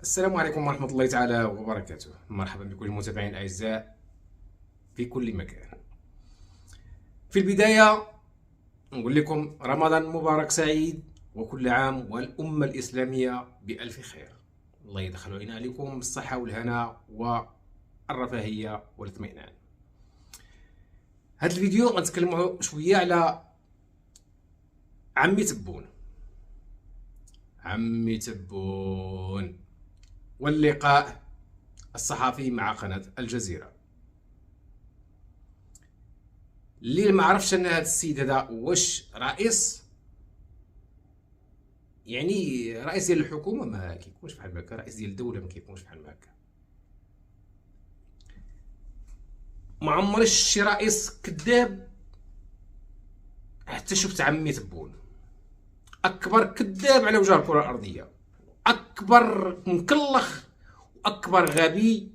السلام عليكم ورحمة الله تعالى وبركاته. مرحبا بكل المتابعين الأعزاء في كل مكان. في البداية نقول لكم رمضان مبارك سعيد، وكل عام والأمة الإسلامية بألف خير. الله يدخل علينا عليكم بالصحة والهنا والرفاهية والاطمئنان. هذا الفيديو غنتكلموا شوية على عمي تبون واللقاء الصحفي مع قناة الجزيرة. اللي ما عرفش ان هذا السيد هذا واش رئيس، يعني رئيس ديال الحكومة ما كيكونش بحال هكا، رئيس ديال الدولة ما كيكونش بحال هكا. ما عمري شي رئيس كذاب حتى شفت عمي تبون. اكبر كذاب على وجه الكرة الارضية، اكبر مكلخ واكبر غبي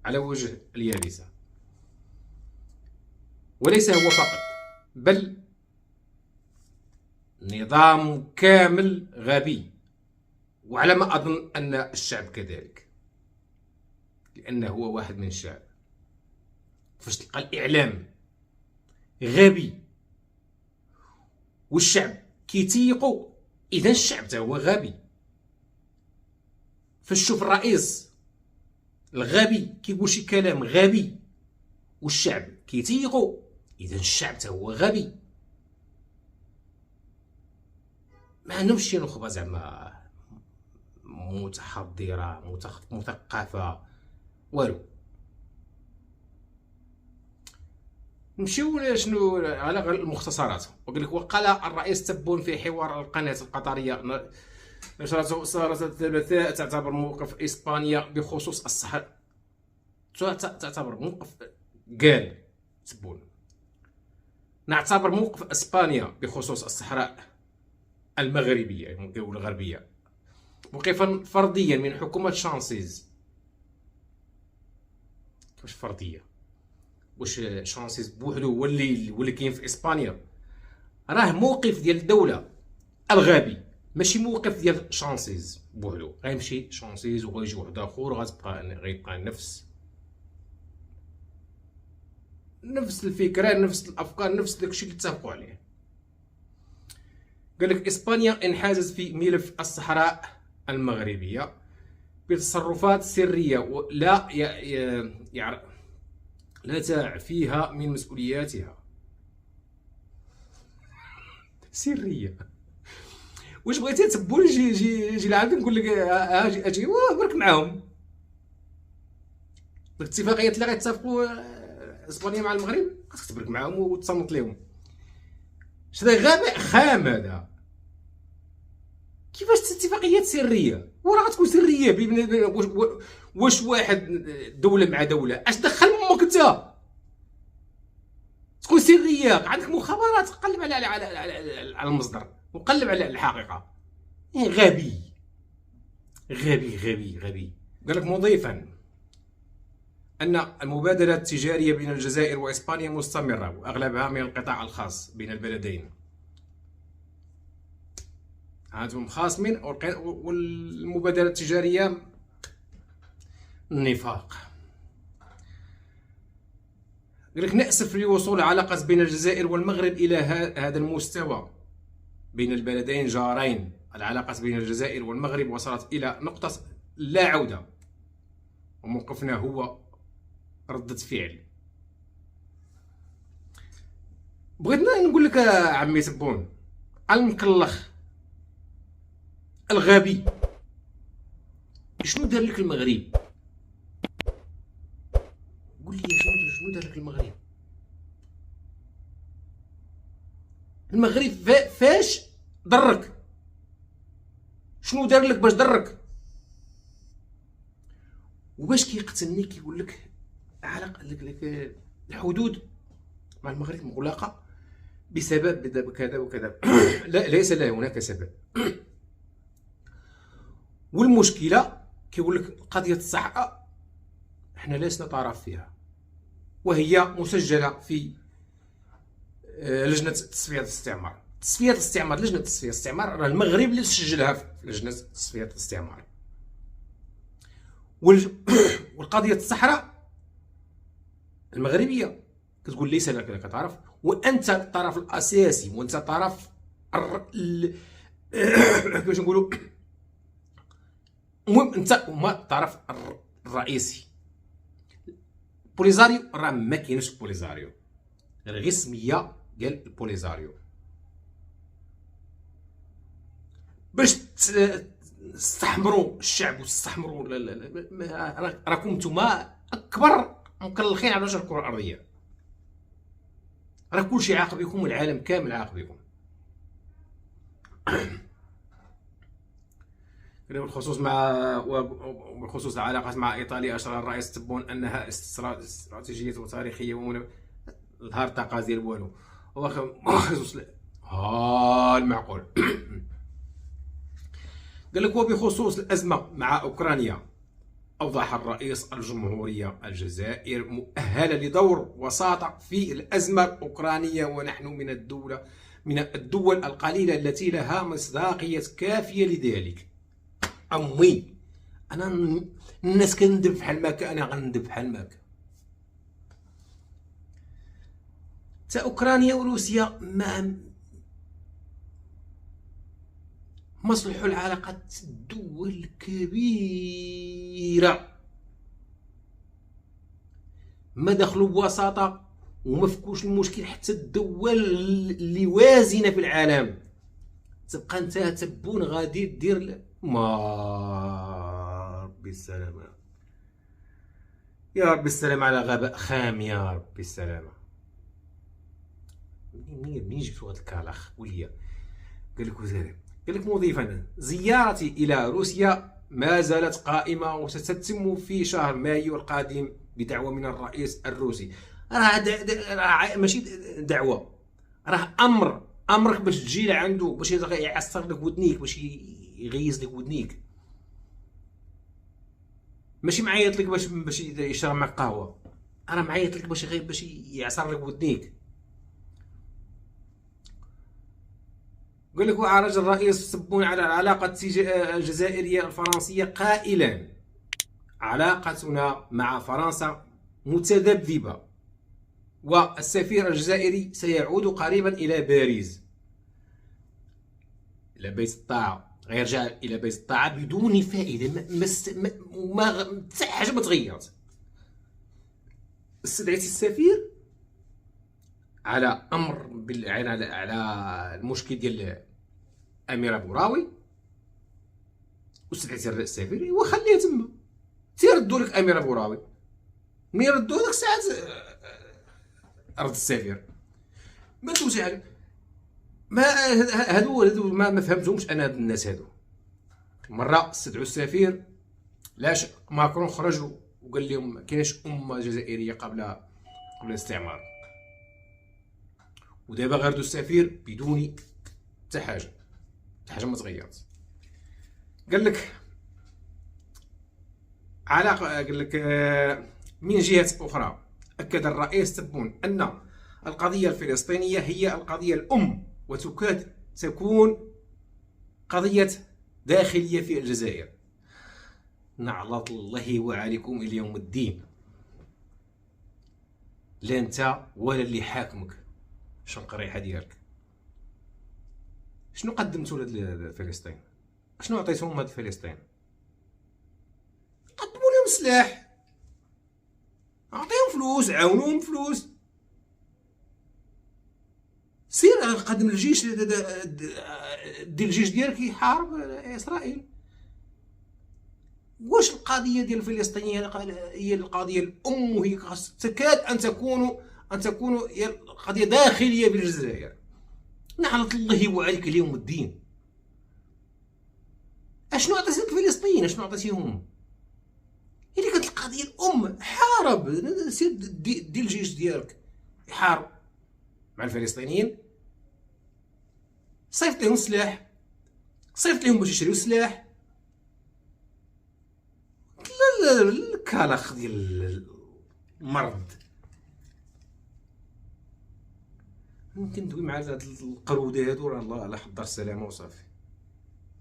على وجه اليابسة. وليس هو فقط، بل نظام كامل غبي، وعلى ما اظن ان الشعب كذلك، لانه هو واحد من الشعب. فاش تلقى الاعلام غبي والشعب كيتيقوا، اذا الشعب تا هو غبي. فاش تشوف الرئيس الغبي كيقول شي كلام غبي والشعب كيتيقوا، اذا الشعب تا هو غبي. ما عندهمش شي نخبه زعما متحضره مثقفه والو. نمشيو شنو على المختصرات. وقال لك: وقال الرئيس تبون في حوار القناة القطرية نشرته صارت الثلاثاء تعتبر موقف إسبانيا بخصوص الصحراء. تعتبر موقف، قال تبون: نعتبر موقف اسبانيا بخصوص الصحراء المغربيه او الغربيه موقفا فرديا من حكومه شانسيز. واش فرديه؟ واش شانسيز بوحدو هو اللي كاين في اسبانيا؟ راه موقف ديال الدوله الغبي، ماشي موقف ديال شانسيز بوحدو. غيمشي شانسيز وغيجي واحد اخر غيبقى نفس الفكره، نفس الافكار، نفس داكشي اللي اتفقوا عليه. قال لك: اسبانيا انحازت في ملف الصحراء المغربيه بتصرفات سريه لا تعفيها من مسؤولياتها. سريه؟ واش بغيتي تبون جي لعب نقول لك اجي برك معاهم الاتفاقيات اللي غيتفقوا اسبانيا مع المغرب، خاصك تبرك معاهم وتصنت لهم. هذا غباء خام هذا. كيفاش اتفاقيات سريه؟ وراه غتكون سريه واش واحد دوله مع دوله؟ اش دخل امك انت؟ تكون سريه، عندك مخابرات، قلب على المصدر وقلب على الحقيقه. غبي غبي غبي غبي. قال لك مضيفا أن المبادلة التجارية بين الجزائر وإسبانيا مستمرة، وأغلبها من القطاع الخاص بين البلدين. هانتم خاصمين، والمبادلة التجارية النفاق. قال لك: نأسف لوصول علاقة بين الجزائر والمغرب إلى هذا المستوى بين البلدين جارين. العلاقة بين الجزائر والمغرب وصلت إلى نقطة لا عودة، وموقفنا هو ردة فعل. بغيتنا نقول لك عمي تبون المكلخ الغبي، شنو دار لك المغرب؟ قول لي شنو دار لك المغرب؟ المغرب فاش ضرك؟ شنو دار لك باش ضرك؟ وباش كيقتلني كيقول لك علاقه لك الحدود مع المغرب مغلقه بسبب كذا وكذا. لا، ليس لا هناك سبب. والمشكله كيقول لك قضيه الصحراء احنا لسنا طرف فيها، وهي مسجله في لجنه تصفيه الاستعمار. لجنه تصفيه الاستعمار راه المغرب اللي سجلها في لجنه تصفيه الاستعمار. والقضيه الصحراء المغربيه كتقول ليس لك طرف، وانت الطرف الاساسي، وانت طرف كيفاش نقولوا، المهم انت هما الطرف الرئيسي. بوليزاريو راه ما كاينش بوليزاريو، غير سميه ديال البوليزاريو باش تستحمروا الشعب وتستحمروا راكم نتوما اكبر مكلخين على وجه الكره الارضيه، راه كلشي عاق بكم والعالم كامل عاق بكم. بالخصوص وبخصوص العلاقات مع ايطاليا، اشار الرئيس تبون انها استراتيجيه وتاريخيه ظهر طاقه ديال والو وخصوص المعقول. قال لك وبخصوص الازمه مع اوكرانيا، اوضح الرئيس الجمهوريه الجزائر مؤهله لدور وساطه في الازمه الاوكرانيه، ونحن من الدول القليله التي لها مصداقيه كافيه لذلك. امي انا الناس كندب بحال ماكا، انا غندب بحال ماكا. تا اوكرانيا وروسيا ما صلحوا العلاقات الدول كبيره، ما دخلوا بوساطه وما فكوش المشكل حتى الدول اللي وازنه في العالم. تبقى انت تبون غادي دير ما ربي السلامه، يا ربي السلامه على غباء خام، يا ربي السلامه. منين جبتوا هذا الكلاخ وليا؟ قال لك وزير، قال لك مضيفا زيارتي الى روسيا ما زالت قائمه وستتم في شهر مايو القادم بدعوه من الرئيس الروسي. راه ماشي دعوه، راه امرك باش تجي لعنده باش يعصر لك ودنيك، باش يغيز لك ودنيك، ماشي معيط لك باش يشرب معك قهوه، راه معيط لك باش يعصر لك ودنيك. قال لك وعرج الرئيس سبون على العلاقه الجزائريه الفرنسيه قائلا علاقتنا مع فرنسا متذبذبه، والسفير الجزائري سيعود قريبا الى باريس، الى بيت الطاعه، غيرجع الى بيت الطاعه بدون فائده، ما حتى حاجه ما تغيرت. استدعيت السفير على امر على المشكل ديال اميره بوراوي، واستدعيت السفير وخليه تما تيردوا لك اميره بوراوي. ملي يردوا ديك الساعات رد السفير ما توجع. ما هادو ما فهمتهمش انا هاد الناس هادو. مره استدعوا السفير، لاش ماكرون خرج وقال لهم ما كاينش امه جزائريه قبل الاستعمار، ودابا غيردوا السفير بدون حتى حاجه ما تغيرت. قال لك علاقه، قال لك من جهه اخرى اكد الرئيس تبون ان القضيه الفلسطينيه هي القضيه الام، وتكاد تكون قضيه داخليه في الجزائر. نعلط الله وعليكم الى يوم الدين، لا انت ولا اللي حاكمك شنق الريحه ديالك. شنو قدمتوا لفلسطين؟ شنو عطيتهم هاد فلسطين؟ قدموا لهم سلاح، اعطيهم فلوس، عاونوهم فلوس. سير قدم الجيش، دير الجيش ديالك يحارب اسرائيل. واش القضيه ديال الفلسطينيه هي القضيه الام، وهي تكاد ان تكون هي قضيه داخليه بالجزائر؟ نعلط الله وعليك اليوم الدين. اشنو عطيتي لفلسطين؟ اشنو عطيتيهم؟ اللي كانت القضيه الام حارب، سير دير الجيش ديالك يحارب مع الفلسطينيين، صيفط لهم السلاح، صيفط لهم باش يشريو السلاح. لا الكلاخ ديال المرض. ممكن ندوي مع هاد القروده هادو، راه الله على حضر السلامه وصافي.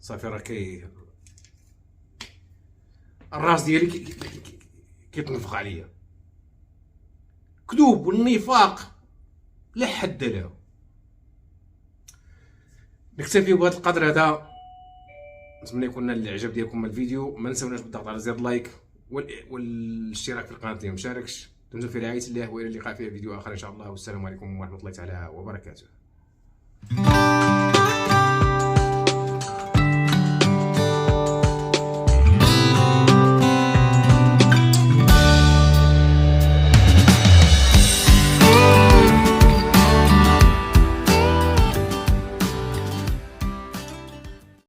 صافي راه الراس ديالي كيتنفخ عليا. كذوب والنفاق لا حد له. نكتفي بهذا القدر هذا. نتمنى يكون نال الاعجاب ديالكم الفيديو. ما نساوناش بالضغط على زر لايك والاشتراك في القناه اللي مشاركش. دمتم في رعايه الله، والى اللقاء في فيديو اخر ان شاء الله، والسلام عليكم ورحمه الله تعالى وبركاته.